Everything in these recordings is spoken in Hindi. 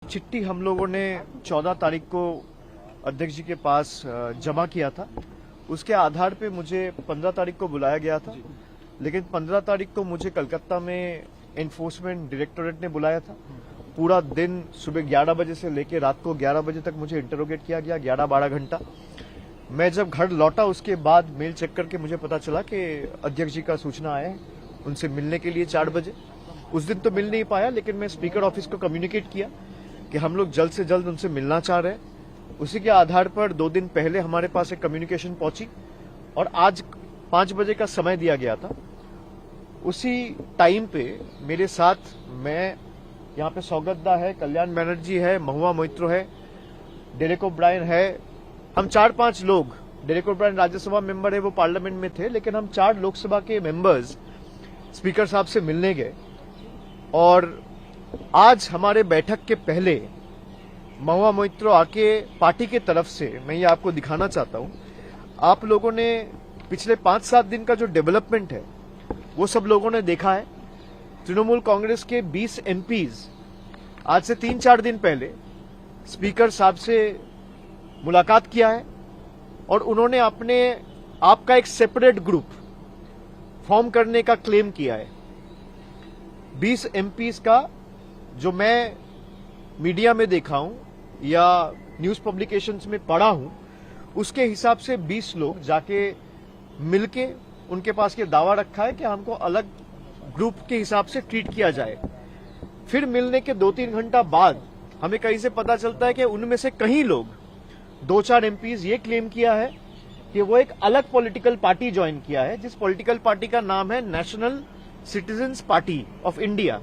चिट्ठी हम लोगों ने 14 तारीख को अध्यक्ष जी के पास जमा किया था। उसके आधार पे मुझे 15 तारीख को बुलाया गया था, लेकिन 15 तारीख को मुझे कलकत्ता में एनफोर्समेंट डायरेक्टोरेट ने बुलाया था। पूरा दिन सुबह 11 बजे से लेकर रात को 11 बजे तक मुझे इंटरोगेट किया गया, 11-12 घंटा। मैं जब घर लौटा उसके बाद मेल चेक करके मुझे पता चला कि अध्यक्ष जी का सूचना आया है उनसे मिलने के लिए 4 बजे। उस दिन तो मिल नहीं पाया, लेकिन मैं स्पीकर ऑफिस को कम्युनिकेट किया कि हम लोग जल्द से जल्द उनसे मिलना चाह रहे हैं। उसी के आधार पर 2 दिन पहले हमारे पास एक कम्युनिकेशन पहुंची और आज 5 बजे का समय दिया गया था। उसी टाइम पे मेरे साथ मैं यहाँ पे सौगतदा है, कल्याण बनर्जी है, महुआ मोइत्रो है, डेरेक ओब्रायन है। हम 4-5 लोग, डेरेक ओब्रायन राज्यसभा मेंबर है, वो पार्लियामेंट में थे, लेकिन हम 4 लोकसभा के मेंबर्स स्पीकर साहब से मिलने गए। और आज हमारे बैठक के पहले महुआ मोइत्रो आके पार्टी के तरफ से, मैं ये आपको दिखाना चाहता हूं, आप लोगों ने पिछले 5-7 दिन का जो डेवलपमेंट है वो सब लोगों ने देखा है। तृणमूल कांग्रेस के 20 एमपीज आज से 3-4 दिन पहले स्पीकर साहब से मुलाकात किया है और उन्होंने अपने आपका एक सेपरेट ग्रुप फॉर्म करने का क्लेम किया है। 20 एमपीज का जो मैं मीडिया में देखा हूं या न्यूज पब्लिकेशंस में पढ़ा हूं, उसके हिसाब से 20 लोग जाके मिलके उनके पास ये दावा रखा है कि हमको अलग ग्रुप के हिसाब से ट्रीट किया जाए। फिर मिलने के 2-3 घंटा बाद हमें कहीं से पता चलता है कि उनमें से कई लोग, 2-4 एमपीज ये क्लेम किया है कि वो एक अलग पॉलिटिकल पार्टी ज्वाइन किया है, जिस पॉलिटिकल पार्टी का नाम है national citizens party of India,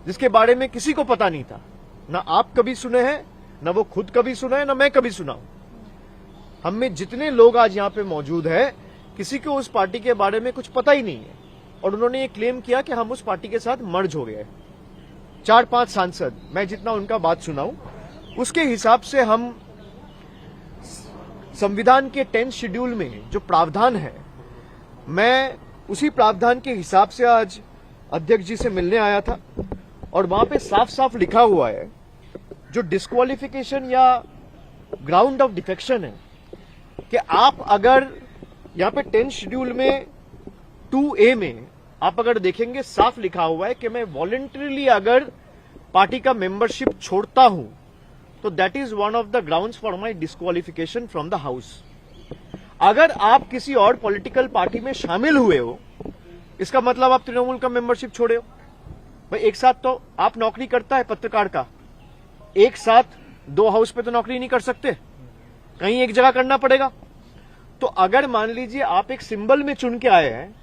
जिसके बारे में किसी को पता नहीं था। ना आप कभी सुने हैं, ना वो खुद कभी सुना है, ना मैं कभी सुना हूं। हम में जितने लोग आज यहां पे मौजूद है, किसी को उस पार्टी के बारे में कुछ पता ही नहीं है। और उन्होंने ये क्लेम किया कि हम उस पार्टी के साथ मर्ज हो गए। 4-5 सांसद, मैं जितना उनका बात सुना हूं, उसके हिसाब से हम संविधान के 10th शेड्यूल में जो प्रावधान है, मैं उसी प्रावधान के हिसाब से आज अध्यक्ष जी से मिलने आया था। और वहां पे साफ साफ लिखा हुआ है, जो डिस्क्वालिफिकेशन या ग्राउंड ऑफ डिफेक्शन है, कि आप अगर यहां पे 10th शेड्यूल में 2A में आप अगर देखेंगे, साफ लिखा हुआ है कि मैं वॉलंटरीली अगर पार्टी का मेंबरशिप छोड़ता हूं तो that is one of the grounds for my disqualification from the house. अगर आप किसी और पॉलिटिकल पार्टी में शामिल हुए हो, इसका मतलब आप तृणमूल का मेंबरशिप छोड़े हो। भाई एक साथ तो आप नौकरी करता है पत्रकार का, एक साथ 2 हाउस पे तो नौकरी नहीं कर सकते, कहीं एक जगह करना पड़ेगा। तो अगर मान लीजिए आप एक सिंबल में चुन के आए हैं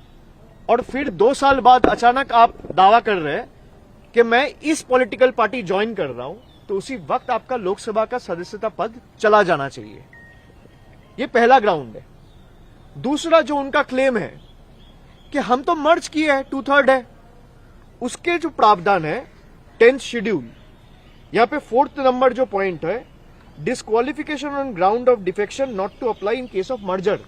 और फिर 2 साल बाद अचानक आप दावा कर रहे हैं कि मैं इस पॉलिटिकल पार्टी ज्वाइन कर रहा हूं, तो उसी वक्त आपका लोकसभा का सदस्यता पद चला जाना चाहिए। ये पहला ग्राउंड है। दूसरा जो उनका क्लेम है कि हम तो मर्ज किए हैं, 2/3 है, उसके जो प्रावधान है 10th शेड्यूल, यहां पे 4th नंबर जो पॉइंट है, disqualification on ground of defection not to apply in case of merger.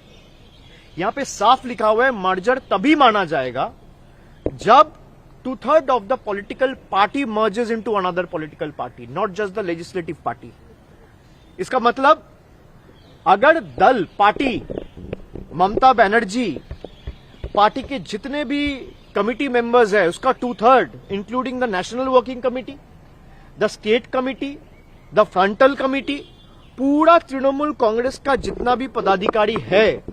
यहां पे साफ लिखा हुआ है मर्जर तभी माना जाएगा जब 2/3 of the political party merges into another political party, not just the legislative party. इसका मतलब अगर दल, पार्टी, ममता बनर्जी पार्टी के जितने भी कमिटी मेंबर्स है उसका 2/3, including the national working committee, the state committee, the frontal committee, पूरा तृणमूल कांग्रेस का जितना भी पदाधिकारी है,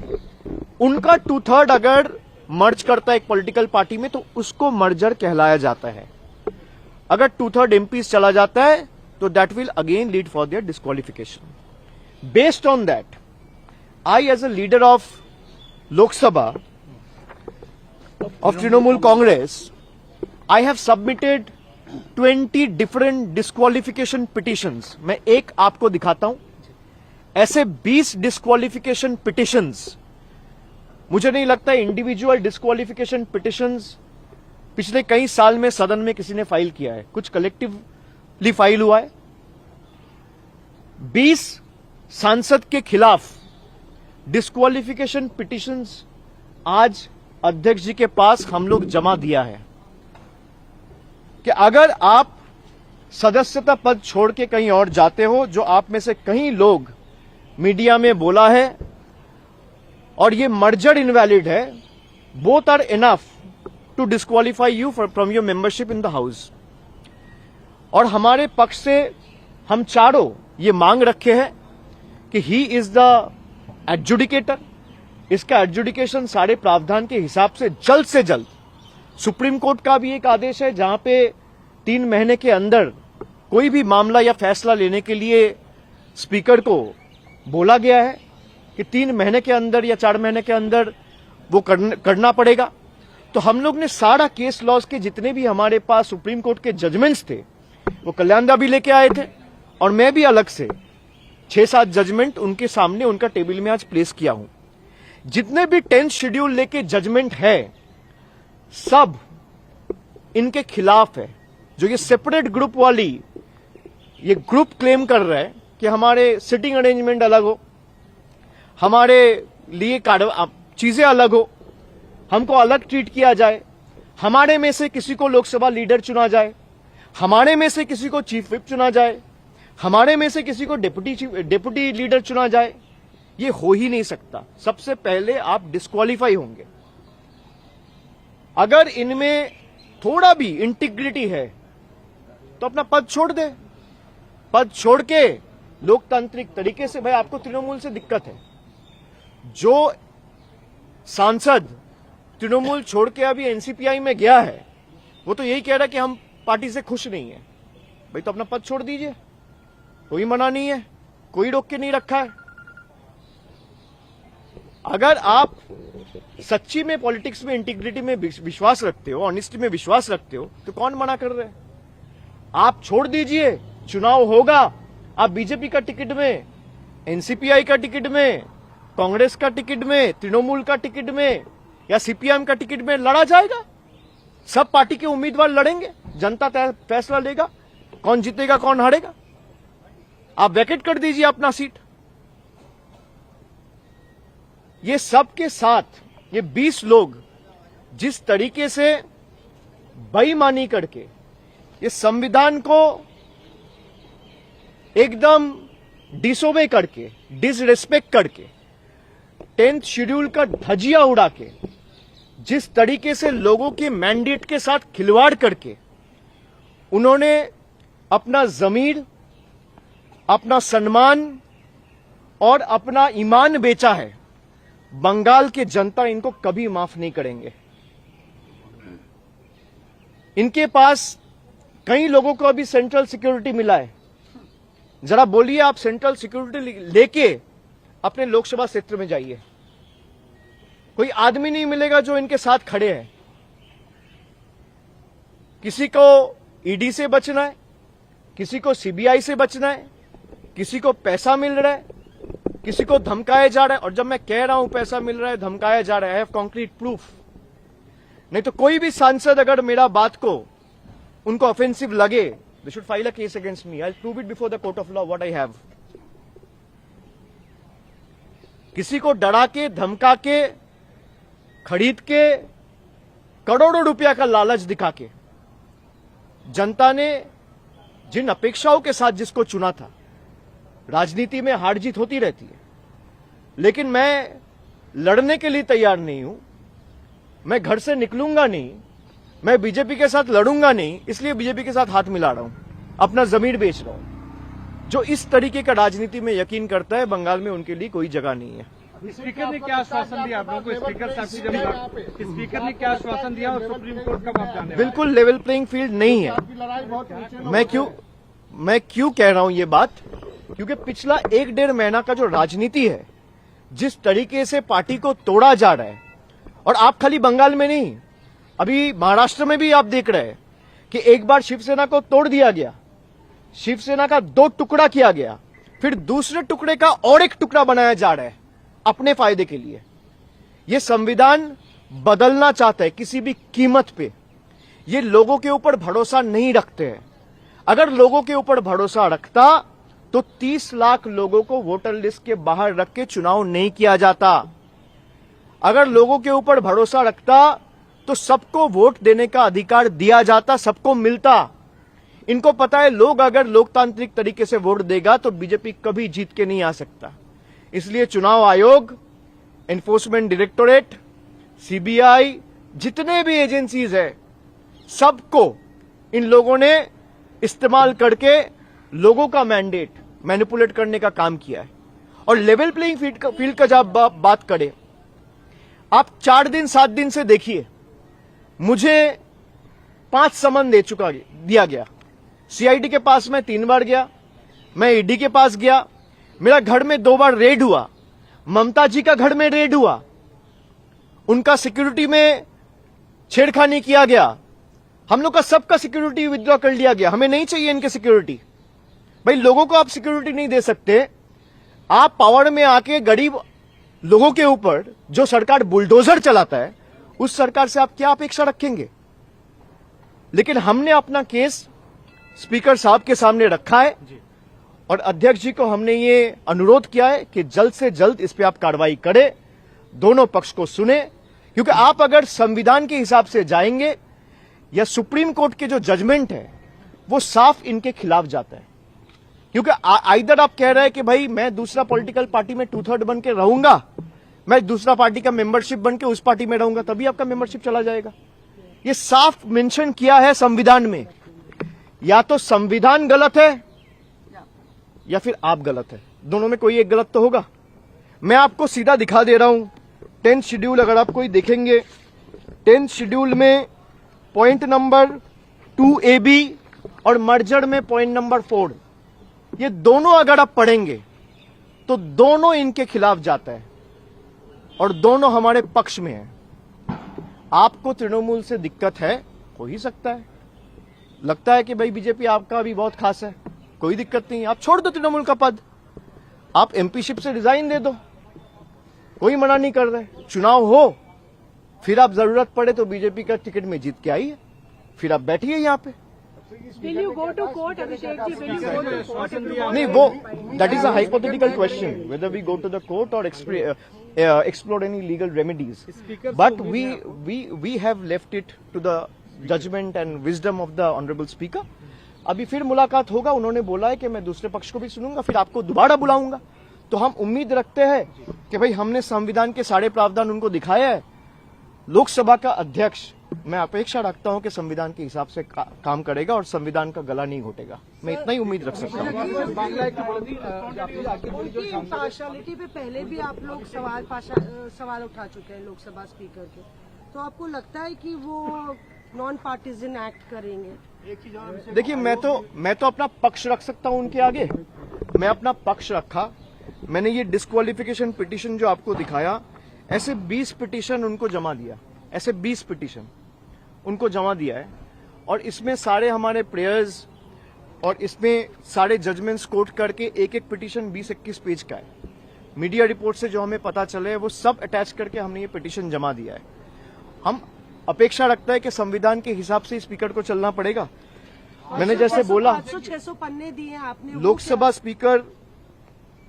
उनका 2/3 अगर मर्ज करता है एक पॉलिटिकल पार्टी में, तो उसको मर्जर कहलाया जाता है। अगर 2/3 एमपीज चला जाता है तो that will again lead for their disqualification. Based on that, I as a leader of Lok Sabha of Trinamool Congress, I have submitted 20 different disqualification petitions. मैं एक आपको दिखाता हूं। ऐसे 20 disqualification petitions, मुझे नहीं लगता इंडिविजुअल डिस्क्वालिफिकेशन पिटिशंस पिछले कई साल में सदन में किसी ने फाइल किया है। कुछ कलेक्टिवली फाइल हुआ है। 20 सांसद के खिलाफ डिस्क्वालिफिकेशन पिटिशंस आज अध्यक्ष जी के पास हम लोग जमा दिया है कि अगर आप सदस्यता पद छोड़ के कहीं और जाते हो, जो आप में से कई लोग मीडिया में बोला है, और ये मर्जर इनवैलिड है, both are enough to disqualify you from your membership in the house. और हमारे पक्ष से हम चारों ये मांग रखे हैं कि ही इज द एडजुडिकेटर, इसका एडजुडिकेशन सारे प्रावधान के हिसाब से जल्द सुप्रीम कोर्ट का भी एक आदेश है जहां पे 3 महीने के अंदर कोई भी मामला या फैसला लेने के लिए स्पीकर को बोला गया है कि 3 महीने के अंदर या 4 महीने के अंदर वो करना पड़ेगा। तो हम लोग ने सारा केस लॉज के जितने भी हमारे पास सुप्रीम कोर्ट के जजमेंट्स थे वो कल्याण दा भी लेके आए थे, और मैं भी अलग से 6-7 जजमेंट उनके सामने उनका टेबल में आज प्लेस किया हूं। जितने भी 10th शेड्यूल लेके जजमेंट है सब इनके खिलाफ है। जो ये सेपरेट ग्रुप वाली ये ग्रुप क्लेम कर रहा है कि हमारे सिटिंग अरेंजमेंट अलग हो, हमारे लिए चीजें अलग हो, हमको अलग ट्रीट किया जाए, हमारे में से किसी को लोकसभा लीडर चुना जाए, हमारे में से किसी को चीफ विप चुना जाए, हमारे में से किसी को डिप्टी लीडर चुना जाए, ये हो ही नहीं सकता। सबसे पहले आप डिस्क्वालीफाई होंगे। अगर इनमें थोड़ा भी इंटीग्रिटी है तो अपना पद छोड़ दे। पद छोड़ के लोकतांत्रिक तरीके से, भाई आपको तृणमूल से दिक्कत है, जो सांसद तृणमूल छोड़ के अभी एनसीपीआई में गया है वो तो यही कह रहा है कि हम पार्टी से खुश नहीं है। भाई तो अपना पद छोड़ दीजिए, कोई मना नहीं है, कोई रोक के नहीं रखा है। अगर आप सच्ची में पॉलिटिक्स में इंटीग्रिटी में विश्वास रखते हो, ऑनेस्टी में विश्वास रखते हो, तो कौन मना कर रहे हैं? आप छोड़ दीजिए, चुनाव होगा, आप बीजेपी का टिकट में, एनसीपीआई का टिकट में, कांग्रेस का टिकट में, तृणमूल का टिकट में या सीपीएम का टिकट में लड़ा जाएगा। सब पार्टी के उम्मीदवार लड़ेंगे, जनता फैसला लेगा कौन जीतेगा कौन हारेगा। आप वैकेट कर दीजिए अपना सीट। ये सब के साथ ये 20 लोग जिस तरीके से बेईमानी करके ये संविधान को एकदम डिसोबे करके, डिसरेस्पेक्ट करके, 10th शेड्यूल का धजिया उड़ा के, जिस तरीके से लोगों के मैंडेट के साथ खिलवाड़ करके उन्होंने अपना जमीर, अपना सम्मान और अपना ईमान बेचा है, बंगाल के जनता इनको कभी माफ नहीं करेंगे। इनके पास कई लोगों को अभी सेंट्रल सिक्योरिटी मिला है। जरा बोलिए, आप सेंट्रल सिक्योरिटी लेके अपने लोकसभा क्षेत्र में जाइए, कोई आदमी नहीं मिलेगा जो इनके साथ खड़े हैं। किसी को ईडी से बचना है, किसी को सीबीआई से बचना है, किसी को पैसा मिल रहा है, किसी को धमकाया जा रहा है। और जब मैं कह रहा हूं पैसा मिल रहा है, धमकाया जा रहा है, आई हैव कॉन्क्रीट प्रूफ। नहीं तो कोई भी सांसद अगर मेरा बात को उनको ऑफेंसिव लगे, they should file a case against me, I will prove it before the court of law what I have. किसी को डरा के, धमका के, खरीद के, करोड़ों रुपया का लालच दिखा के जनता ने जिन अपेक्षाओं के साथ जिसको चुना था, राजनीति में हार जीत होती रहती है, लेकिन मैं लड़ने के लिए तैयार नहीं हूं। मैं घर से निकलूंगा नहीं, मैं बीजेपी के साथ लड़ूंगा नहीं, इसलिए बीजेपी के साथ हाथ मिला रहा हूं, अपना जमीर बेच रहा हूं। जो इस तरीके का राजनीति में यकीन करता है, बंगाल में उनके लिए कोई जगह नहीं है। स्पीकर ने क्या आश्वासन दिया आप लोगों को? स्पीकर ने क्या आश्वासन दिया और सुप्रीम कोर्ट कब आप जाने? बिल्कुल लेवल प्लेइंग फील्ड नहीं है। मैं क्यों कह रहा हूं ये बात? क्योंकि पिछला 1-1.5 महीना का जो राजनीति है, जिस तरीके से पार्टी को तोड़ा जा रहा है, और आप खाली बंगाल में नहीं, अभी महाराष्ट्र में भी आप देख रहे हैं कि एक बार शिवसेना को तोड़ दिया गया, शिवसेना का 2 टुकड़ा किया गया, फिर दूसरे टुकड़े का और एक टुकड़ा बनाया जा रहा है अपने फायदे के लिए। यह संविधान बदलना चाहता है किसी भी कीमत पे। ये लोगों के ऊपर भरोसा नहीं रखते हैं। अगर लोगों के ऊपर भरोसा रखता तो 30 लाख लोगों को वोटर लिस्ट के बाहर रख के चुनाव नहीं किया जाता। अगर लोगों के ऊपर भरोसा रखता तो सबको वोट देने का अधिकार दिया जाता, सबको मिलता। इनको पता है लोग अगर लोकतांत्रिक तरीके से वोट देगा तो बीजेपी कभी जीत के नहीं आ सकता। इसलिए चुनाव आयोग, एनफोर्समेंट डायरेक्टोरेट, सीबीआई, जितने भी एजेंसीज है, सबको इन लोगों ने इस्तेमाल करके लोगों का मैंडेट मैनिपुलेट करने का काम किया है। और लेवल प्लेइंग फील्ड का जब बात करें, आप 4 दिन 7 दिन से देखिए, मुझे 5 समन दिया गया। सीआईडी के पास मैं 3 बार गया, मैं ईडी के पास गया, मेरा घर में 2 बार रेड हुआ, ममता जी का घर में रेड हुआ, उनका सिक्योरिटी में छेड़खानी किया गया, हम लोग का सबका सिक्योरिटी विथड्रॉ कर लिया गया। हमें नहीं चाहिए इनके सिक्योरिटी। भाई लोगों को आप सिक्योरिटी नहीं दे सकते, आप पावर में आके गरीब लोगों के ऊपर जो सरकार बुलडोजर चलाता है, उस सरकार से आप क्या अपेक्षा रखेंगे? लेकिन हमने अपना केस स्पीकर साहब के सामने रखा है और अध्यक्ष जी को हमने ये अनुरोध किया है कि जल्द से जल्द इस पे आप कार्रवाई करें, दोनों पक्ष को सुने, क्योंकि आप अगर संविधान के हिसाब से जाएंगे या सुप्रीम कोर्ट के जो जजमेंट है वो साफ इनके खिलाफ जाता है। क्योंकि आइदर आप कह रहे हैं कि भाई मैं दूसरा पॉलिटिकल पार्टी में 2/3 बन के रहूंगा, मैं दूसरा पार्टी का मेंबरशिप बन के उस पार्टी में रहूंगा, तभी आपका मेंबरशिप चला जाएगा। ये साफ मेंशन किया है संविधान में। या तो संविधान गलत है या फिर आप गलत है, दोनों में कोई एक गलत तो होगा। मैं आपको सीधा दिखा दे रहा हूं 10th शेड्यूल, अगर आप कोई देखेंगे 10th शेड्यूल में पॉइंट नंबर 2AB और मर्जर में पॉइंट नंबर 4, ये दोनों अगर आप पढ़ेंगे तो दोनों इनके खिलाफ जाता है और दोनों हमारे पक्ष में है। आपको तृणमूल से दिक्कत है, हो ही सकता है, लगता है कि भाई बीजेपी आपका भी बहुत खास है, कोई दिक्कत नहीं, आप छोड़ दो तृणमूल का पद, आप एमपीशिप से रिजाइन दे दो, कोई मना नहीं कर रहे। चुनाव हो, फिर आप जरूरत पड़े तो बीजेपी का टिकट में जीत के आइए, फिर आप बैठिए यहां पे। Will you go to court, Abhishek ji? Will you go to court? नहीं, वो that is a hypothetical question whether we go to the court और explore any legal remedies, but we have left it to the judgment and wisdom of the honorable speaker. अभी फिर मुलाकात होगा, उन्होंने बोला है कि मैं दूसरे पक्ष को भी सुनूंगा, फिर आपको दोबारा बुलाऊंगा। तो हम उम्मीद रखते हैं कि भाई हमने संविधान के सारे प्रावधान उनको दिखाया है। लोकसभा का अध्यक्ष, मैं अपेक्षा रखता हूं कि संविधान के हिसाब से काम करेगा और संविधान का गला नहीं घोटेगा, मैं इतना ही उम्मीद रख सकता हूं। पार्शियलिटी पे पहले भी आप लोग सवाल उठा चुके हैं लोकसभा स्पीकर के, तो आपको लगता है कि वो नॉन पार्टीजन एक्ट करेंगे? देखिए, मैं तो अपना पक्ष रख सकता हूं उनके आगे, मैं अपना पक्ष रखा। मैंने ये डिस्क्वालिफिकेशन पिटीशन जो आपको दिखाया, ऐसे 20 पिटीशन उनको जमा दिया, ऐसे 20 पिटीशन उनको जमा दिया है, और इसमें सारे हमारे प्रेयर्स और इसमें सारे जजमेंट्स कोट करके एक एक पिटीशन 20-21 पेज का है। मीडिया रिपोर्ट से जो हमें पता चले वो सब अटैच करके हमने ये पिटीशन जमा दिया है। हम अपेक्षा रखता है कि संविधान के हिसाब से स्पीकर को चलना पड़ेगा। मैंने जैसे बोला, 500-600 पन्ने दिए आपने। Lok Sabha speaker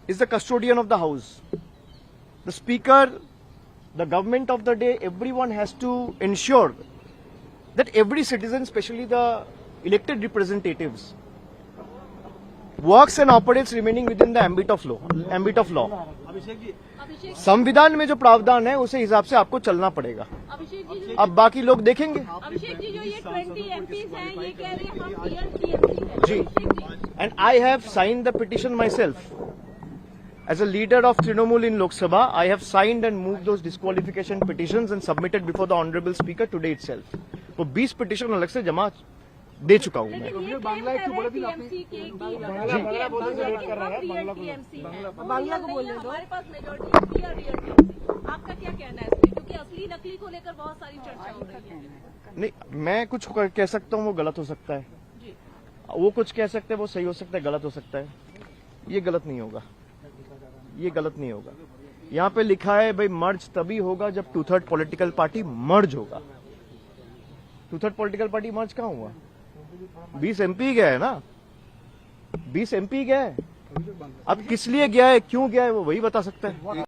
is the custodian of the house. The speaker, the government of the day, everyone has to ensure that every citizen, especially the elected representatives, works and operates remaining within the ambit of law. संविधान में जो प्रावधान है उसे हिसाब से आपको चलना पड़ेगा। अब बाकी लोग देखेंगे। अभिषेक जी, जो ये 20 MPs हैं, ये कह रहे हैं हम TMC हैं। जी, and I have signed the petition myself. As a leader of Trinamool in Lok Sabha, I have signed and moved those disqualification petitions and submitted before the Honorable Speaker today itself. वो 20 petition अलग से जमा दे चुका हूँ मैं। बांग्ला को बोलने दो। हमारे पास मेजॉरिटी आपका क्या कहना है इसमें? क्योंकि असली नकली को लेकर बहुत सारी चर्चा हो रही है। नहीं, मैं कुछ कह सकता हूँ वो गलत हो सकता है, वो कुछ कह सकते हैं वो सही हो सकता है, गलत हो सकता है। ये गलत नहीं होगा, ये गलत नहीं होगा। यहाँ पे लिखा है भाई मर्ज तभी होगा जब 2/3 पॉलिटिकल पार्टी मर्ज होगा। 2/3 पॉलिटिकल पार्टी मर्ज कहाँ हुआ? 20 MP गया है ना, 20 MP गया है। अब किस लिए गया है, क्यों गया है, वो वही बता सकता है।